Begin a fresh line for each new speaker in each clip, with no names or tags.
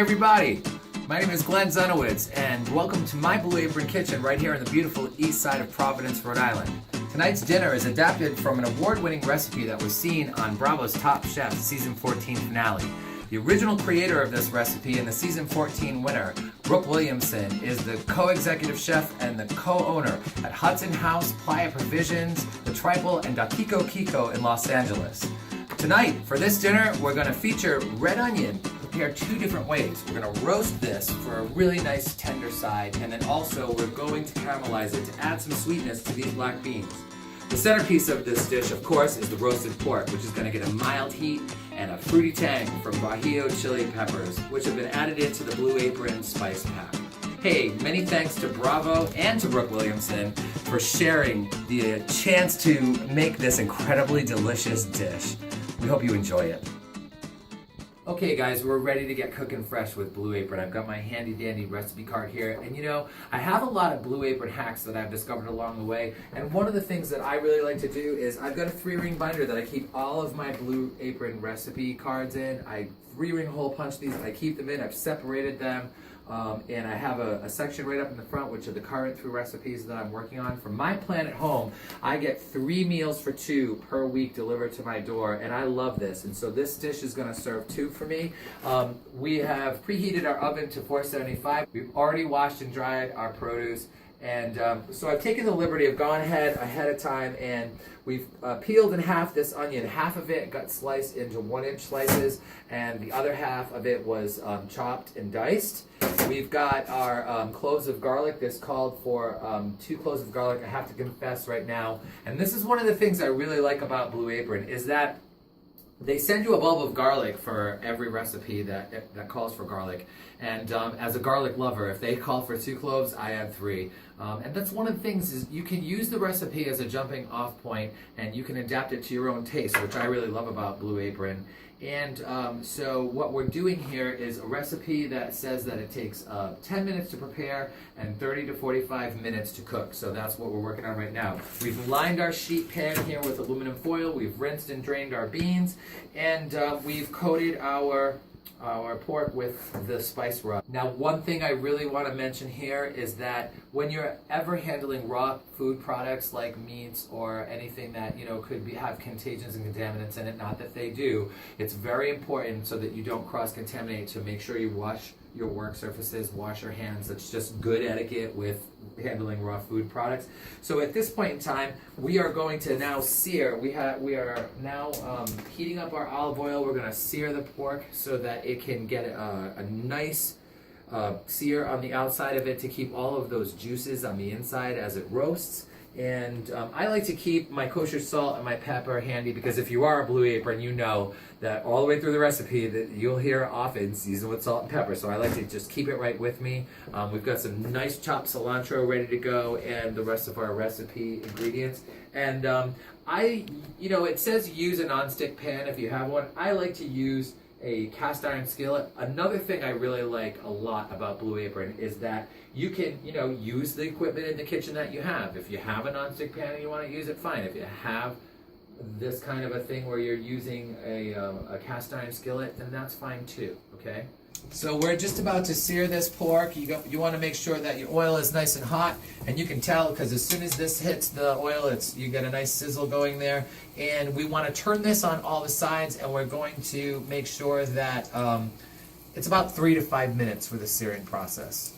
everybody, my name is Glenn Zunowitz and welcome to my Blue Apron Kitchen right here in the beautiful east side of Providence, Rhode Island. Tonight's dinner is adapted from an award-winning recipe that was seen on Bravo's Top Chef season 14 finale. The original creator of this recipe and the season 14 winner, Brooke Williamson, is the co-executive chef and the co-owner at Hudson House, Playa Provisions, The Tribal, and Dakiko Kiko in Los Angeles. Tonight, for this dinner, we're going to feature red onion prepared two different ways. We're going to roast this for a really nice tender side, and then also we're going to caramelize it to add some sweetness to these black beans. The centerpiece of this dish, of course, is the roasted pork, which is going to get a mild heat and a fruity tang from Bajío chili peppers, which have been added into the Blue Apron spice pack. Hey, many thanks to Bravo and to Brooke Williamson for sharing the chance to make this incredibly delicious dish. We hope you enjoy it. Okay guys, we're ready to get cooking fresh with Blue Apron. I've got my handy dandy recipe card here, and you know, I have a lot of Blue Apron hacks that I've discovered along the way, and one of the things that I really like to do is I've got a 3-ring binder that I keep all of my Blue Apron recipe cards in. I 3-ring hole punch these and I keep them in. I've separated them. And I have a section right up in the front, which are the current 3 recipes that I'm working on. For my plan at home, I get 3 meals for 2 per week delivered to my door, and I love this. And so this dish is going to serve 2 for me. We have preheated our oven to 475. We've already washed and dried our produce. And so I've taken the liberty of going ahead of time, and we've peeled in half this onion. Half of it got sliced into 1-inch slices, and the other half of it was chopped and diced. We've got our cloves of garlic. This called for 2 cloves of garlic, I have to confess right now. And this is one of the things I really like about Blue Apron, is that they send you a bulb of garlic for every recipe that calls for garlic. And as a garlic lover, if they call for 2 cloves, I add 3. And that's one of the things, is you can use the recipe as a jumping off point, and you can adapt it to your own taste, which I really love about Blue Apron. And so what we're doing here is a recipe that says that it takes 10 minutes to prepare and 30 to 45 minutes to cook. So that's what we're working on right now. We've lined our sheet pan here with aluminum foil. We've rinsed and drained our beans, and we've coated our pork with the spice rub. Now, one thing I really want to mention here is that when you're ever handling raw food products like meats or anything that, you know, could have contagions and contaminants in it, not that they do, it's very important so that you don't cross-contaminate to make sure you wash your work surfaces, wash your hands. That's just good etiquette with handling raw food products. So at this point in time, we are going to now sear. We are now heating up our olive oil. We're going to sear the pork so that it can get a nice sear on the outside of it to keep all of those juices on the inside as it roasts. And I like to keep my kosher salt and my pepper handy, because if you are a Blue Apron, you know that all the way through the recipe that you'll hear often season with salt and pepper. So I like to just keep it right with me. We've got some nice chopped cilantro ready to go, and the rest of our recipe ingredients. And it says use a nonstick pan if you have one. I like to use a cast iron skillet. Another thing I really like a lot about Blue Apron is that you can, use the equipment in the kitchen that you have. If you have a nonstick pan and you want to use it, fine. If you have this kind of a thing where you're using a cast iron skillet, then that's fine too, okay? So we're just about to sear this pork. You want to make sure that your oil is nice and hot, and you can tell because as soon as this hits the oil, you get a nice sizzle going there. And we want to turn this on all the sides, and we're going to make sure that it's about 3 to 5 minutes for the searing process.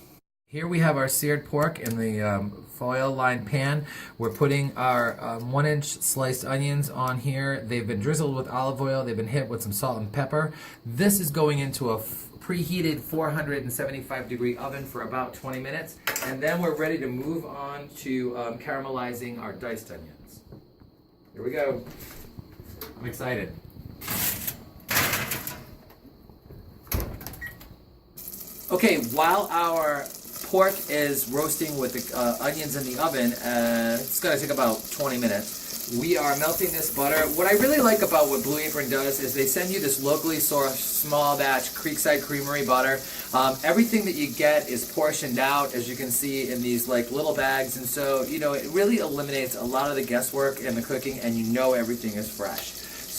Here we have our seared pork in the foil-lined pan. We're putting our 1-inch sliced onions on here. They've been drizzled with olive oil. They've been hit with some salt and pepper. This is going into a preheated 475-degree oven for about 20 minutes. And then we're ready to move on to caramelizing our diced onions. Here we go. I'm excited. Okay, while our pork is roasting with the onions in the oven, it's going to take about 20 minutes. We are melting this butter. What I really like about what Blue Apron does is they send you this locally sourced small batch Creekside Creamery butter. Everything that you get is portioned out, as you can see, in these like little bags, and so it really eliminates a lot of the guesswork in the cooking, and everything is fresh.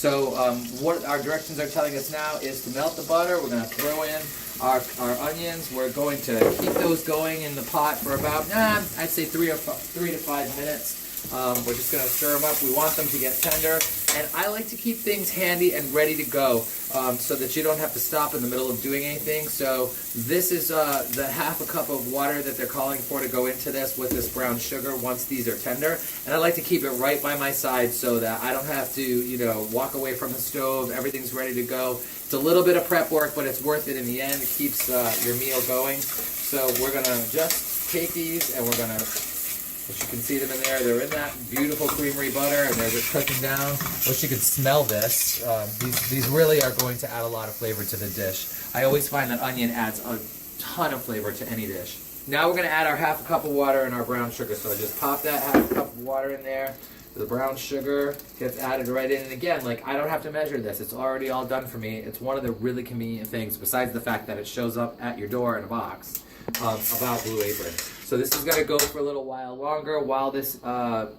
So what our directions are telling us now is to melt the butter. We're going to throw in our onions. We're going to keep those going in the pot for about, I'd say 3 to 5 minutes. We're just going to stir them up. We want them to get tender. And I like to keep things handy and ready to go so that you don't have to stop in the middle of doing anything. So this is the half a cup of water that they're calling for to go into this with this brown sugar once these are tender. And I like to keep it right by my side so that I don't have to, walk away from the stove. Everything's ready to go. It's a little bit of prep work, but it's worth it in the end. It keeps your meal going. So we're going to just take these and we're going to, as you can see them in there, they're in that beautiful creamery butter and they're just cooking down. Wish you could smell this. These really are going to add a lot of flavor to the dish. I always find that onion adds a ton of flavor to any dish. Now we're going to add our half a cup of water and our brown sugar. So I just pop that half a cup of water in there. The brown sugar gets added right in. And again, I don't have to measure this. It's already all done for me. It's one of the really convenient things, besides the fact that it shows up at your door in a box, about Blue Apron. So this is going to go for a little while longer while this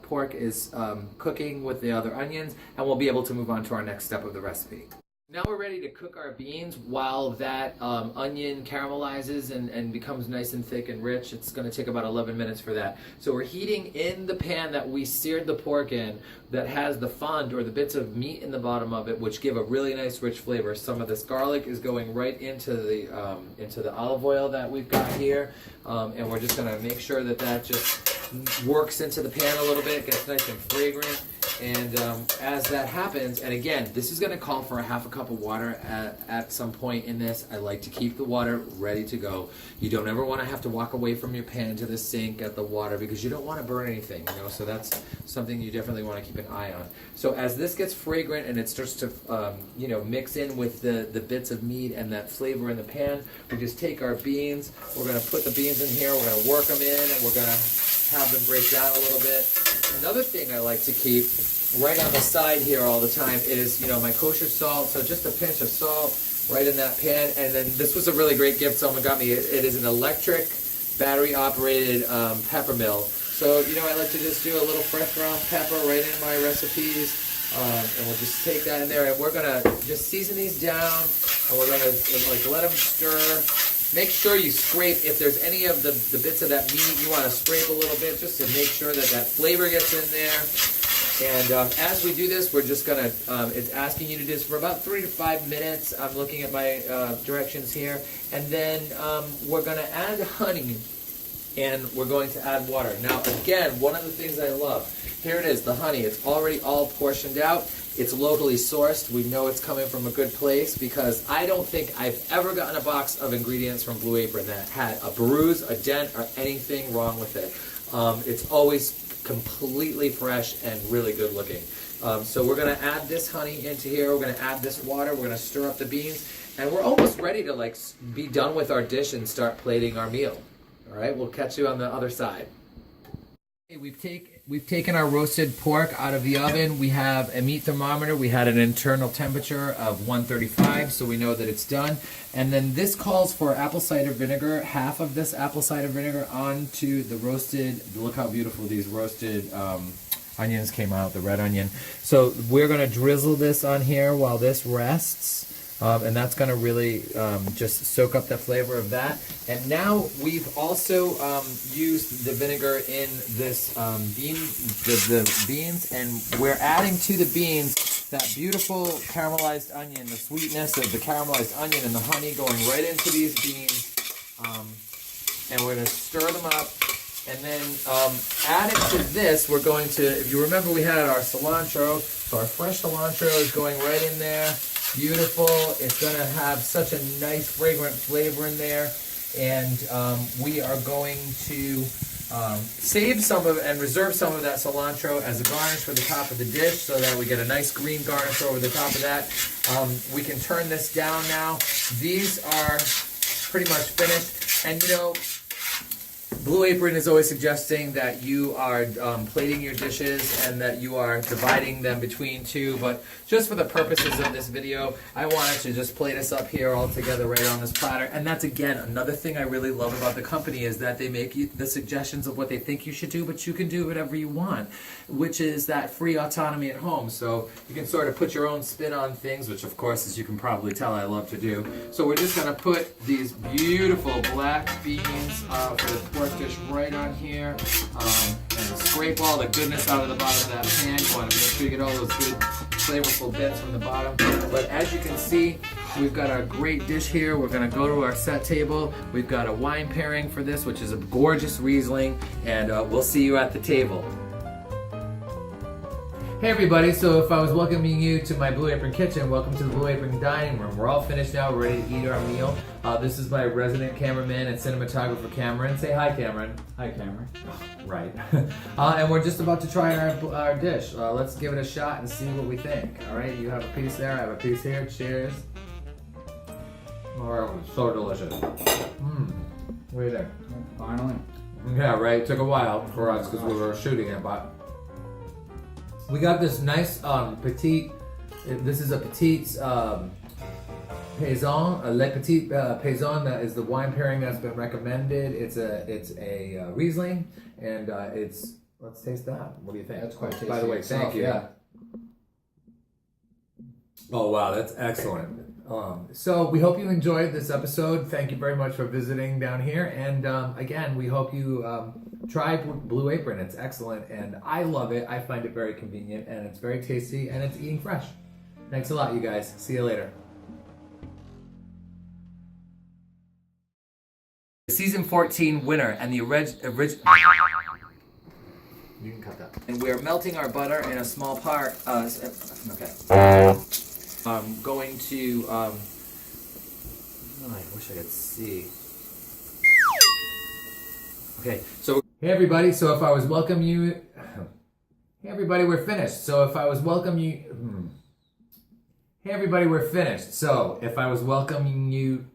pork is cooking with the other onions, and we'll be able to move on to our next step of the recipe. Now we're ready to cook our beans while that onion caramelizes and becomes nice and thick and rich. It's going to take about 11 minutes for that. So we're heating in the pan that we seared the pork in that has the fond or the bits of meat in the bottom of it, which give a really nice rich flavor. Some of this garlic is going right into the olive oil that we've got here, and we're just going to make sure that that just works into the pan a little bit, gets nice and fragrant. And as that happens, and again, this is going to call for a half a cup of water at some point in this. I like to keep the water ready to go. You don't ever want to have to walk away from your pan to the sink at the water because you don't want to burn anything, so that's something you definitely want to keep an eye on. So as this gets fragrant and it starts to mix in with the bits of meat and that flavor in the pan, we just take our beans, we're going to put the beans in here, we're going to work them in, and we're going to have them break down a little bit. Another thing I like to keep right on the side here all the time is, my kosher salt. So just a pinch of salt right in that pan. And then this was a really great gift someone got me. It is an electric battery-operated pepper mill. So, I like to just do a little fresh ground pepper right in my recipes. And we'll just take that in there. And we're going to just season these down. And we're going to let them stir. Make sure you scrape, if there's any of the bits of that meat, you want to scrape a little bit just to make sure that that flavor gets in there. And as we do this, we're just going to, it's asking you to do this for about 3 to 5 minutes. I'm looking at my directions here. And then we're going to add honey, and we're going to add water. Now, again, one of the things I love, here it is, the honey. It's already all portioned out. It's locally sourced. We know it's coming from a good place because I don't think I've ever gotten a box of ingredients from Blue Apron that had a bruise, a dent, or anything wrong with it. It's always completely fresh and really good looking. So we're going to add this honey into here. We're going to add this water. We're going to stir up the beans. And we're almost ready to be done with our dish and start plating our meal. All right, we'll catch you on the other side. Okay, we've taken our roasted pork out of the oven. We have a meat thermometer. We had an internal temperature of 135, so we know that it's done. And then this calls for apple cider vinegar, half of this apple cider vinegar onto the roasted, look how beautiful these roasted onions came out, the red onion. So we're going to drizzle this on here while this rests. And that's going to really just soak up the flavor of that. And now we've also used the vinegar in this the beans, and we're adding to the beans that beautiful caramelized onion, the sweetness of the caramelized onion and the honey going right into these beans. And we're going to stir them up. And then add it to this. We're going to, if you remember, we had our cilantro. So our fresh cilantro is going right in there. Beautiful. It's going to have such a nice fragrant flavor in there. And we are going to save some of and reserve some of that cilantro as a garnish for the top of the dish so that we get a nice green garnish over the top of that. We can turn this down now. These are pretty much finished. And Blue Apron is always suggesting that you are plating your dishes and that you are dividing them between two, but just for the purposes of this video, I wanted to just plate us up here all together right on this platter. And that's, again, another thing I really love about the company is that they make you the suggestions of what they think you should do, but you can do whatever you want, which is that free autonomy at home. So you can sort of put your own spin on things, which of course, as you can probably tell, I love to do. So we're just going to put these beautiful black beans for the pork dish right on here, and scrape all the goodness out of the bottom of that pan. You want to make sure you get all those good flavorful bits from the bottom. But as you can see, we've got our great dish here. We're going to go to our set table. We've got a wine pairing for this, which is a gorgeous Riesling, and we'll see you at the table. Hey everybody, so if I was welcoming you to my Blue Apron kitchen, welcome to the Blue Apron dining room. We're all finished now, we're ready to eat our meal. This is my resident cameraman and cinematographer, Cameron. Say hi, Cameron.
Hi, Cameron.
Right. And we're just about to try our dish. Let's give it a shot and see what we think. All right, you have a piece there, I have a piece here. Cheers. Oh, so delicious. What do you think?
Finally.
Yeah, right. It took a while for us because we were shooting it, but we got this nice petite. This is a petite paysan, a Le Petit Paysan. That is the wine pairing that's been recommended. It's a Riesling, and it's. Let's taste that. What do you think?
That's quite tasty.
By the way, thank you.
Yeah.
Oh wow, that's excellent. So we hope you enjoyed this episode. Thank you very much for visiting down here, and again, we hope you try Blue Apron. It's excellent, and I love it. I find it very convenient, and it's very tasty, and it's eating fresh. Thanks a lot, you guys. See you later. Season 14 winner and the original. You can cut that. And we're melting our butter in a small part. Okay. Going to. Oh, I wish I could see. Okay, so hey everybody. So if I was welcome you. Hey everybody, we're finished. So if I was welcome you. Hey everybody, we're finished. So if I was welcoming you.